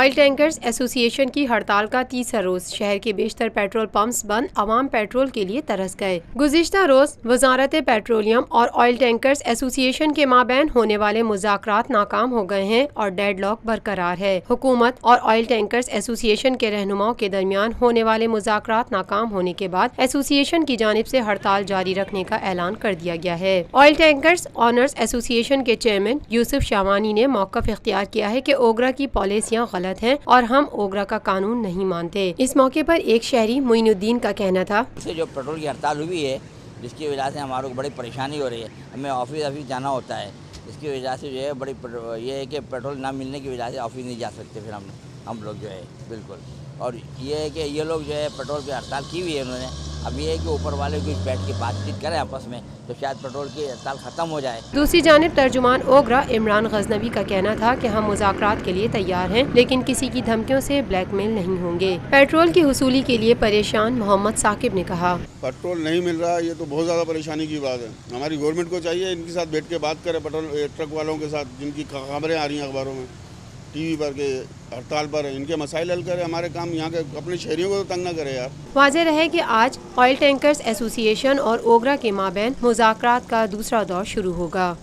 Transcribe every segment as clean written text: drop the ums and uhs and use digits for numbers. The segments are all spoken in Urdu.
آئل ٹینکرز ایسوسی ایشن کی ہڑتال کا تیسرا روز، شہر کے بیشتر پیٹرول پمپس بند، عوام پیٹرول کے لیے ترس گئے۔ گزشتہ روز وزارت پیٹرولیم اور آئل ٹینکرز ایسوسی ایشن کے مابین ہونے والے مذاکرات ناکام ہو گئے ہیں اور ڈیڈ لاک برقرار ہے۔ حکومت اور آئل ٹینکرز ایسوسی ایشن کے رہنماؤں کے درمیان ہونے والے مذاکرات ناکام ہونے کے بعد ایسوسی ایشن کی جانب سے ہڑتال جاری رکھنے کا اعلان کر دیا گیا ہے۔ آئل ٹینکرز آنرز ایسوسی ایشن کے چیئرمین یوسف شاوانی نے موقف اختیار کیا ہے کہ اوگرا کی پالیسیاں غلط ہیں اور ہم اوگرا کا قانون نہیں مانتے۔ اس موقع پر ایک شہری معین الدین کا کہنا تھا، جو پیٹرول کی ہڑتال ہوئی ہے جس کی وجہ سے ہمارے کو بڑی پریشانی ہو رہی ہے، ہمیں آفس جانا ہوتا ہے، اس کی وجہ سے جو ہے بڑی یہ ہے کہ پیٹرول نہ ملنے کی وجہ سے آفس نہیں جا سکتے پھر ہم لوگ جو ہے بالکل۔ اور یہ ہے کہ یہ لوگ جو ہے پیٹرول کی ہڑتال کی ہوئی ہے انہوں نے، اب یہ ہے کہ اوپر والے کچھ بیٹھ کے بات چیت کریں آپس میں تو شاید پیٹرول کی ہڑتال ختم ہو جائے۔ دوسری جانب ترجمان اوگرا عمران غزنوی کا کہنا تھا کہ ہم مذاکرات کے لیے تیار ہیں لیکن کسی کی دھمکیوں سے بلیک میل نہیں ہوں گے۔ پیٹرول کی حصولی کے لیے پریشان محمد ثاقب نے کہا، پیٹرول نہیں مل رہا، یہ تو بہت زیادہ پریشانی کی بات ہے۔ ہماری گورنمنٹ کو چاہیے ان کے ساتھ بیٹھ کے بات کرے، پیٹرول ٹرک والوں کے ساتھ جن کی خبریں آ رہی ہیں اخباروں میں، ٹی وی پر، کہ ہڑتال پر ان کے مسائل حل کرے، ہمارے کام یہاں کے اپنے شہریوں کو تو تنگ نہ کرے یار۔ واضح رہے کہ آج آئل ٹینکرز ایسوسی ایشن اور اوگرا کے مابین مذاکرات کا دوسرا دور شروع ہوگا۔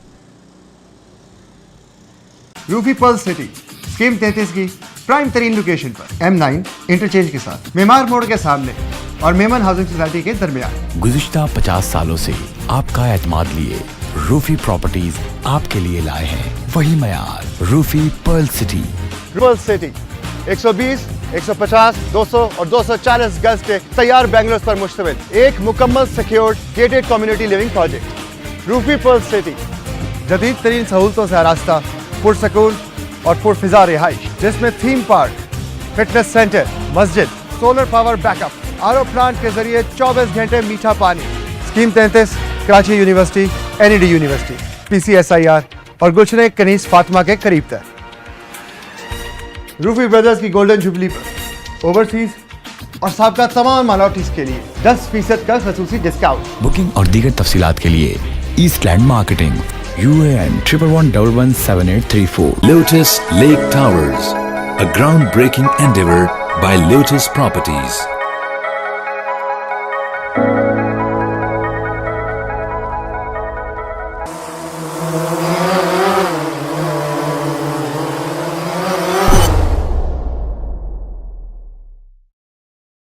روفی پرل سٹی اسکیم 33 کی پرائم ترین لوکیشن پر M9 انٹرچینج کے ساتھ، معمار موڑ کے سامنے اور میمن ہاؤسنگ سوسائٹی کے درمیان۔ گزشتہ 50 سالوں سے آپ کا اعتماد لیے روفی پراپرٹیز آپ کے لیے لائے ہیں وہی معیار، روفی پرل سٹی۔ پرل سٹی 120، 150، 200 اور 240 گز کے تیار بنگلوز پر مشتمل ایک مکمل secured gated community living project. Rufi pearl city جدید ترین سہولتوں سے آراستہ، پرسکون اور پرفضا رہائش، جس میں تھیم پارک، فٹنس سینٹر، مسجد، solar power backup, R O plant کے ذریعے 24 گھنٹے میٹھا پانی۔ Scheme 33 Karachi university, NED university, PCSIR اور گلشن کنیز فاطمہ کے قریب تر۔ روفی بردرز کی گولڈن جوبلی پر اوورسیز اور سابقہ تمام مائنورٹیز کے لیے 10% کا خصوصی ڈسکاؤنٹ۔ بکنگ اور دیگر تفصیلات کے لیے east land marketing, UAN 11117834۔ Lotus Lake Towers, a groundbreaking endeavor by Lotus Properties.